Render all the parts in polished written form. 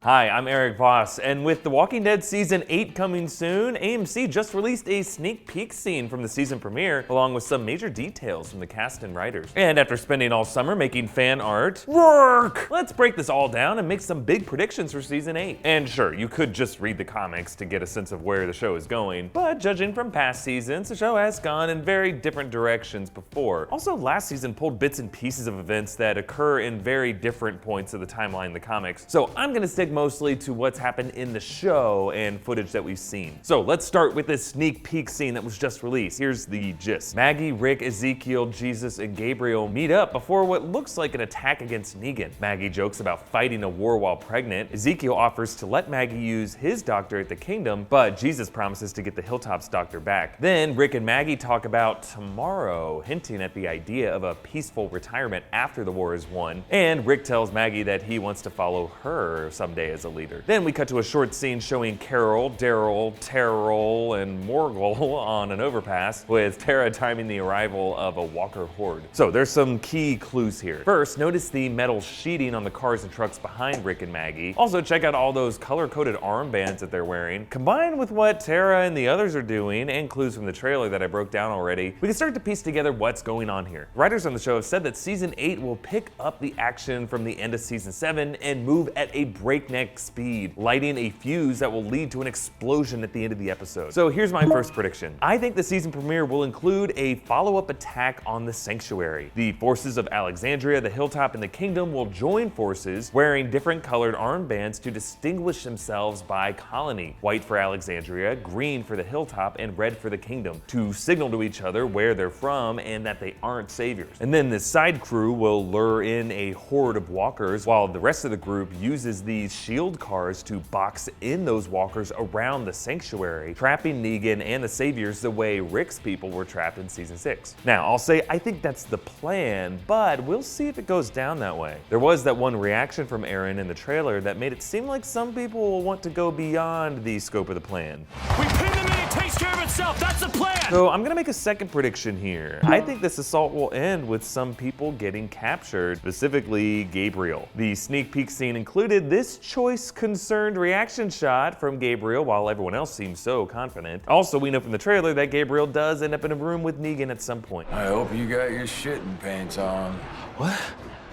Hi, I'm Erik Voss, and with The Walking Dead Season 8 coming soon, AMC just released a sneak peek scene from the season premiere, along with some major details from the cast and writers. And after spending all summer making fan art, let's break this all down and make some big predictions for Season 8. And sure, you could just read the comics to get a sense of where the show is going, but judging from past seasons, the show has gone in very different directions before. Also, last season pulled bits and pieces of events that occur in very different points of the timeline in the comics, so I'm gonna stick mostly to what's happened in the show and footage that we've seen. So let's start with this sneak peek scene that was just released. Here's the gist. Maggie, Rick, Ezekiel, Jesus, and Gabriel meet up before what looks like an attack against Negan. Maggie jokes about fighting a war while pregnant. Ezekiel offers to let Maggie use his doctor at the Kingdom, but Jesus promises to get the Hilltop's doctor back. Then Rick and Maggie talk about tomorrow, hinting at the idea of a peaceful retirement after the war is won. And Rick tells Maggie that he wants to follow her someday as a leader. Then we cut to a short scene showing Carol, Daryl, Terrell, and Morgul on an overpass, with Tara timing the arrival of a Walker horde. So there's some key clues here. First, notice the metal sheeting on the cars and trucks behind Rick and Maggie. Also, check out all those color-coded armbands that they're wearing. Combined with what Tara and the others are doing, and clues from the trailer that I broke down already, we can start to piece together what's going on here. Writers on the show have said that Season 8 will pick up the action from the end of Season 7 and move at a breakneck speed, lighting a fuse that will lead to an explosion at the end of the episode. So here's my first prediction. I think the season premiere will include a follow-up attack on the Sanctuary. The forces of Alexandria, the Hilltop, and the Kingdom will join forces wearing different colored armbands to distinguish themselves by colony. White for Alexandria, green for the Hilltop, and red for the Kingdom, to signal to each other where they're from and that they aren't saviors. And then the side crew will lure in a horde of walkers, while the rest of the group uses these shield cars to box in those walkers around the Sanctuary, trapping Negan and the saviors the way Rick's people were trapped in Season 6. Now, I'll say I think that's the plan, but we'll see if it goes down that way. There was that one reaction from Aaron in the trailer that made it seem like some people will want to go beyond the scope of the plan. We pin them in, it takes care of itself, that's the plan! So I'm gonna make a second prediction here. I think this assault will end with some people getting captured, specifically Gabriel. The sneak peek scene included this choice concerned reaction shot from Gabriel while everyone else seems so confident. Also, we know from the trailer that Gabriel does end up in a room with Negan at some point. I hope you got your shitting pants on. What?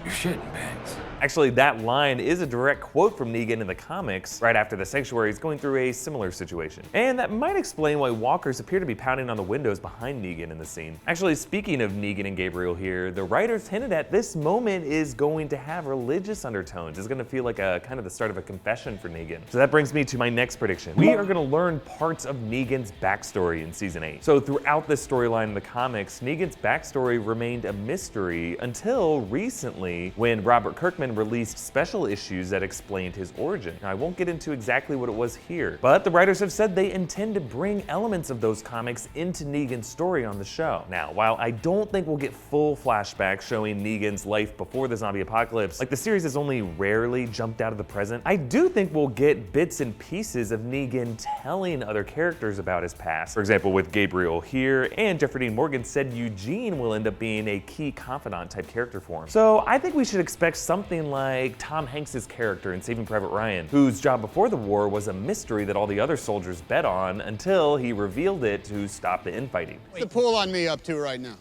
Your shitting pants. Actually, that line is a direct quote from Negan in the comics, right after the Sanctuary is going through a similar situation. And that might explain why walkers appear to be pounding on the windows behind Negan in the scene. Actually, speaking of Negan and Gabriel here, the writers hinted at this moment is going to have religious undertones. It's gonna feel like a kind of the start of a confession for Negan. So that brings me to my next prediction. We are gonna learn parts of Negan's backstory in Season 8. So throughout this storyline in the comics, Negan's backstory remained a mystery until recently, when Robert Kirkman released special issues that explained his origin. Now, I won't get into exactly what it was here, but the writers have said they intend to bring elements of those comics into Negan's story on the show. Now, while I don't think we'll get full flashbacks showing Negan's life before the zombie apocalypse, like the series has only rarely jumped out of the present, I do think we'll get bits and pieces of Negan telling other characters about his past. For example, with Gabriel here, and Jeffrey Dean Morgan said Eugene will end up being a key confidant type character for him. So I think we should expect something like Tom Hanks' character in Saving Private Ryan, whose job before the war was a mystery that all the other soldiers bet on until he revealed it to stop the infighting. What's the pool on me up to right now?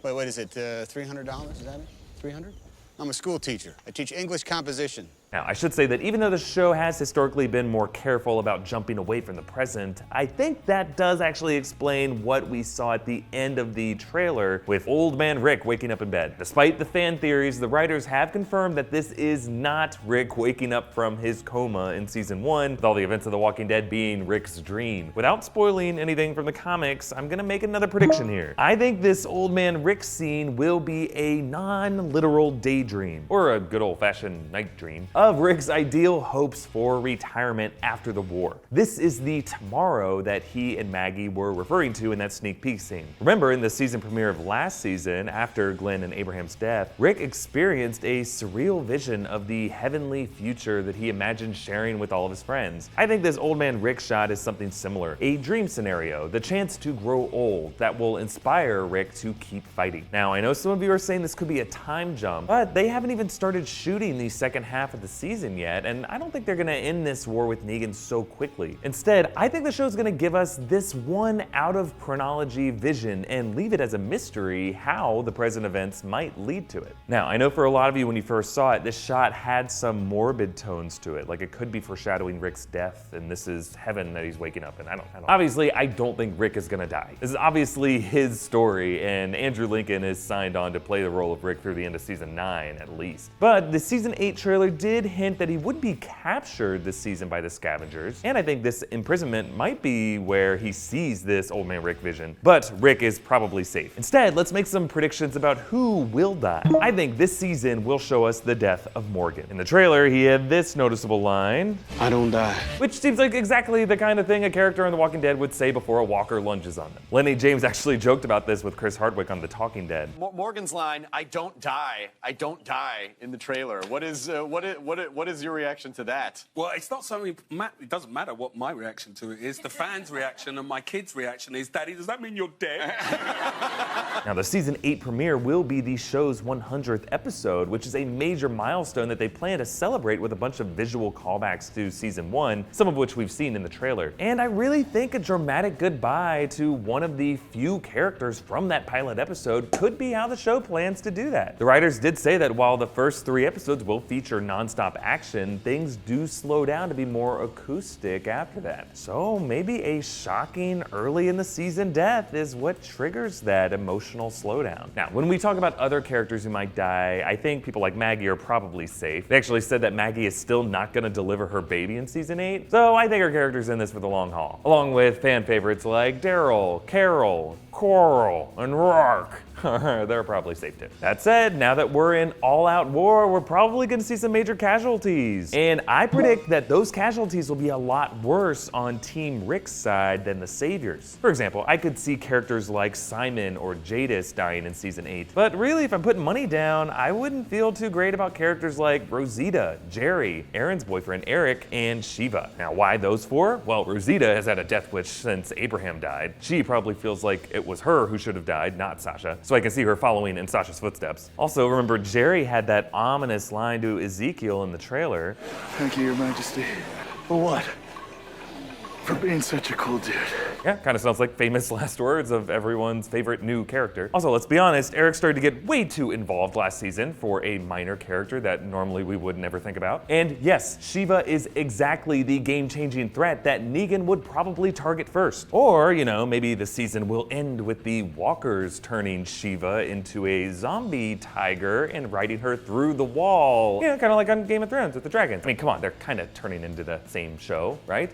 Wait, what is it, $300? Is that it? 300? I'm a school teacher. I teach English composition. Now, I should say that even though the show has historically been more careful about jumping away from the present, I think that does actually explain what we saw at the end of the trailer with Old Man Rick waking up in bed. Despite the fan theories, the writers have confirmed that this is not Rick waking up from his coma in Season 1, with all the events of The Walking Dead being Rick's dream. Without spoiling anything from the comics, I'm gonna make another prediction here. I think this Old Man Rick scene will be a non-literal daydream, or a good old-fashioned night dream, of Rick's ideal hopes for retirement after the war. This is the tomorrow that he and Maggie were referring to in that sneak peek scene. Remember, in the season premiere of last season, after Glenn and Abraham's death, Rick experienced a surreal vision of the heavenly future that he imagined sharing with all of his friends. I think this Old Man Rick shot is something similar, a dream scenario, the chance to grow old that will inspire Rick to keep fighting. Now, I know some of you are saying this could be a time jump, but they haven't even started shooting the second half of the the season yet, and I don't think they're gonna end this war with Negan so quickly. Instead, I think the show's gonna give us this one out of chronology vision and leave it as a mystery how the present events might lead to it. Now, I know for a lot of you when you first saw it, this shot had some morbid tones to it, like it could be foreshadowing Rick's death, and this is heaven that he's waking up in. I don't. Obviously, I don't think Rick is gonna die. This is obviously his story, and Andrew Lincoln is signed on to play the role of Rick through the end of season 9 at least. But the season 8 trailer did hint that he would be captured this season by the scavengers, and I think this imprisonment might be where he sees this old man Rick vision. But Rick is probably safe. Instead, let's make some predictions about who will die. I think this season will show us the death of Morgan. In the trailer, he had this noticeable line, "I don't die." which seems like exactly the kind of thing a character on The Walking Dead would say before a walker lunges on them. Lenny James actually joked about this with Chris Hardwick on The Talking Dead. Morgan's line, "I don't die, in the trailer. What is your reaction to that? Well, it's not something, it doesn't matter what my reaction to it is. The fans' reaction and my kids' reaction is, "Daddy, does that mean you're dead?" Now, the season 8 premiere will be the show's 100th episode, which is a major milestone that they plan to celebrate with a bunch of visual callbacks to season 1, some of which we've seen in the trailer. And I really think a dramatic goodbye to one of the few characters from that pilot episode could be how the show plans to do that. The writers did say that while the first 3 episodes will feature non-stop action, things do slow down to be more acoustic after that. So maybe a shocking early in the season death is what triggers that emotional slowdown. Now, when we talk about other characters who might die, I think people like Maggie are probably safe. They actually said that Maggie is still not gonna deliver her baby in season 8, so I think her character's in this for the long haul. Along with fan favorites like Daryl, Carol, Coral, and Rourke. They're probably safe too. That said, now that we're in all-out war, we're probably gonna see some major casualties. And I predict that those casualties will be a lot worse on Team Rick's side than the Saviors. For example, I could see characters like Simon or Jadis dying in season 8. But really, if I'm putting money down, I wouldn't feel too great about characters like Rosita, Jerry, Aaron's boyfriend Eric, and Shiva. Now, why those 4? Well, Rosita has had a death wish since Abraham died. She probably feels like it was her who should have died, not Sasha. So I can see her following in Sasha's footsteps. Also, remember, Jerry had that ominous line to Ezekiel in the trailer. "Thank you, Your Majesty." "For what?" "For being such a cool dude." Yeah, kind of sounds like famous last words of everyone's favorite new character. Also, let's be honest, Eric started to get way too involved last season for a minor character that normally we would never think about. And yes, Shiva is exactly the game-changing threat that Negan would probably target first. Or, you know, maybe the season will end with the walkers turning Shiva into a zombie tiger and riding her through the wall. Yeah, kind of like on Game of Thrones with the dragons. I mean, come on, they're kind of turning into the same show, right?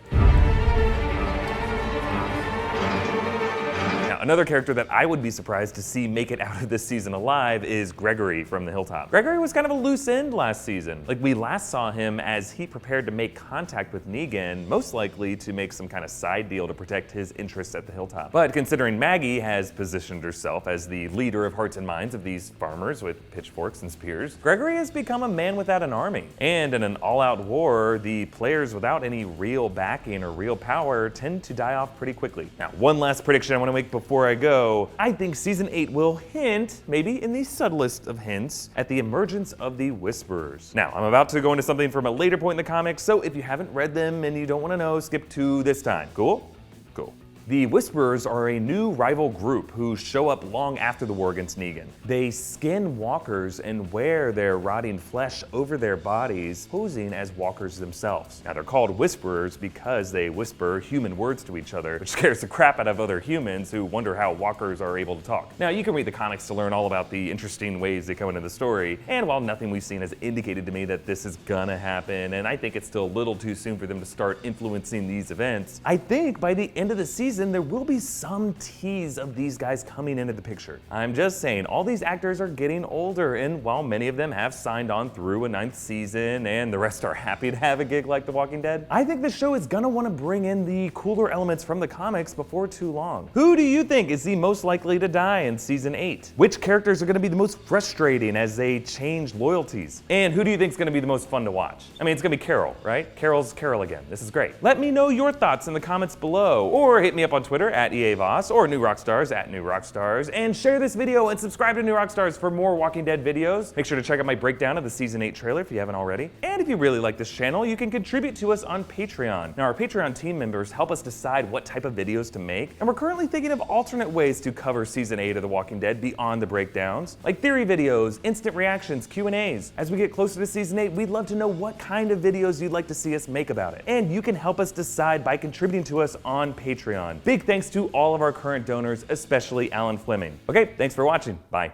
Another character that I would be surprised to see make it out of this season alive is Gregory from the Hilltop. Gregory was kind of a loose end last season. Like, we last saw him as he prepared to make contact with Negan, most likely to make some kind of side deal to protect his interests at the Hilltop. But considering Maggie has positioned herself as the leader of hearts and minds of these farmers with pitchforks and spears, Gregory has become a man without an army. And in an all-out war, the players without any real backing or real power tend to die off pretty quickly. Now, one last prediction I want to make before I go. I think season 8 will hint, maybe in the subtlest of hints, at the emergence of the Whisperers. Now, I'm about to go into something from a later point in the comics, so if you haven't read them and you don't want to know, skip to this time. Cool? Cool. The Whisperers are a new rival group who show up long after the war against Negan. They skin walkers and wear their rotting flesh over their bodies, posing as walkers themselves. Now, they're called Whisperers because they whisper human words to each other, which scares the crap out of other humans who wonder how walkers are able to talk. Now, you can read the comics to learn all about the interesting ways they come into the story, and while nothing we've seen has indicated to me that this is gonna happen, and I think it's still a little too soon for them to start influencing these events, I think by the end of the season, there will be some tease of these guys coming into the picture. I'm just saying, all these actors are getting older, and while many of them have signed on through a 9th season and the rest are happy to have a gig like The Walking Dead, I think the show is gonna want to bring in the cooler elements from the comics before too long. Who do you think is the most likely to die in season 8? Which characters are gonna be the most frustrating as they change loyalties? And who do you think is gonna be the most fun to watch? I mean, it's gonna be Carol, right? Carol's Carol again. This is great. Let me know your thoughts in the comments below, or hit me me up on Twitter at EA Voss or New Rockstars at New Rockstars, and share this video and subscribe to New Rockstars for more Walking Dead videos. Make sure to check out my breakdown of the Season 8 trailer if you haven't already. And if you really like this channel, you can contribute to us on Patreon. Now, our Patreon team members help us decide what type of videos to make, and we're currently thinking of alternate ways to cover Season 8 of The Walking Dead beyond the breakdowns, like theory videos, instant reactions, Q&As. As we get closer to Season 8, we'd love to know what kind of videos you'd like to see us make about it. And you can help us decide by contributing to us on Patreon. Big thanks to all of our current donors, especially Alan Fleming. Okay, thanks for watching. Bye.